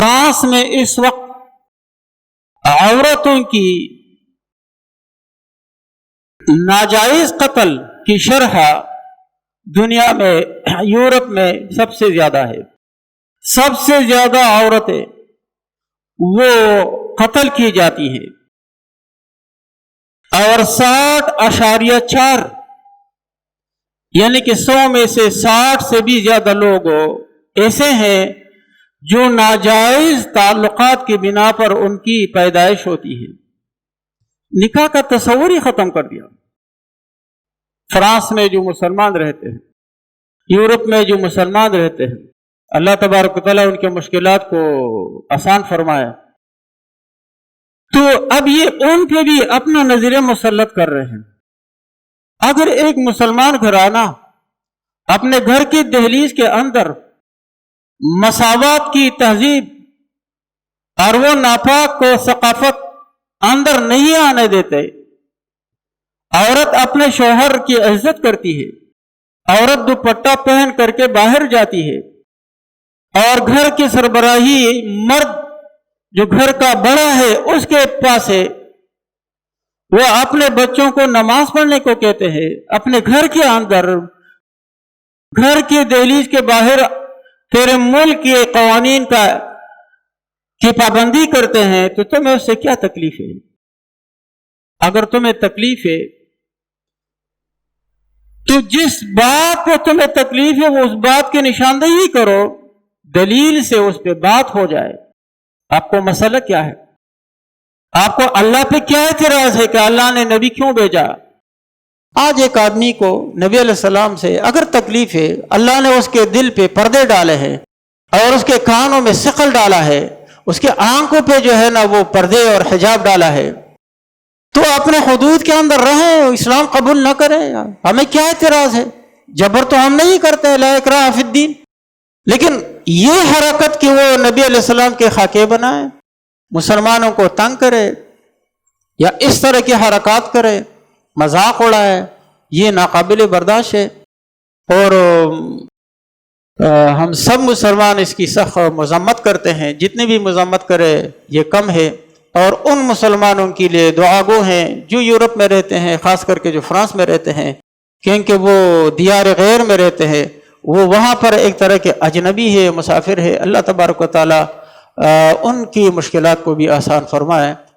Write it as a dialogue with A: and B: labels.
A: France میں اس وقت عورتوں کی ناجائز قتل کی شرح دنیا میں، یورپ میں سب سے زیادہ ہے۔ سب سے زیادہ عورتیں وہ قتل کی جاتی ہیں، اور 60.4 یعنی کہ 100 میں سے 60 سے بھی زیادہ لوگ ایسے ہیں جو ناجائز تعلقات کی بنا پر ان کی پیدائش ہوتی ہے۔ نکاح کا تصور ہی ختم کر دیا۔ فرانس میں جو مسلمان رہتے ہیں، یورپ میں جو مسلمان رہتے ہیں، اللہ تبارک و تعالیٰ ان کے مشکلات کو آسان فرمایا، تو اب یہ ان پہ بھی اپنا نظریہ مسلط کر رہے ہیں۔ اگر ایک مسلمان گھرانہ اپنے گھر کی دہلیز کے اندر مساوات کی تہذیب اور وہ ناپاک کو ثقافت اندر نہیں آنے دیتے، عورت اپنے شوہر کی عزت کرتی ہے، عورت دوپٹہ پہن کر کے باہر جاتی ہے، اور گھر کی سربراہی مرد جو گھر کا بڑا ہے اس کے پاس ہے، وہ اپنے بچوں کو نماز پڑھنے کو کہتے ہیں، اپنے گھر کے اندر گھر کی دہلیز کے باہر تیرے ملک کے قوانین کی پابندی کرتے ہیں، تو تمہیں اس سے کیا تکلیف ہے؟ اگر تمہیں تکلیف ہے تو جس بات کو تمہیں تکلیف ہے وہ اس بات کی نشاندہی کرو، دلیل سے اس پہ بات ہو جائے۔ آپ کو مسئلہ کیا ہے؟ آپ کو اللہ پہ کیا اعتراض ہے کہ اللہ نے نبی کیوں بھیجا؟ آج ایک آدمی کو نبی علیہ السلام سے اگر تکلیف ہے، اللہ نے اس کے دل پہ پردے ڈالے ہیں اور اس کے کانوں میں ثقل ڈالا ہے، اس کے آنکھوں پہ جو ہے نا وہ پردے اور حجاب ڈالا ہے، تو اپنے حدود کے اندر رہیں، اسلام قبول نہ کریں، ہمیں کیا اعتراض ہے؟ جبر تو ہم نہیں کرتے، لا اکراہ فی الدین، لیکن یہ حرکت کہ وہ نبی علیہ السلام کے خاکے بنائے، مسلمانوں کو تنگ کرے یا اس طرح کی حرکات کرے، مذاق اڑائے، یہ ناقابل برداشت ہے، اور ہم سب مسلمان اس کی سخت مذمت کرتے ہیں۔ جتنی بھی مذمت کرے یہ کم ہے، اور ان مسلمانوں کے لیے دعا گو ہیں جو یورپ میں رہتے ہیں، خاص کر کے جو فرانس میں رہتے ہیں، کیونکہ وہ دیار غیر میں رہتے ہیں، وہ وہاں پر ایک طرح کے اجنبی ہے، مسافر ہے۔ اللہ تبارک و تعالی ان کی مشکلات کو بھی آسان فرمائے۔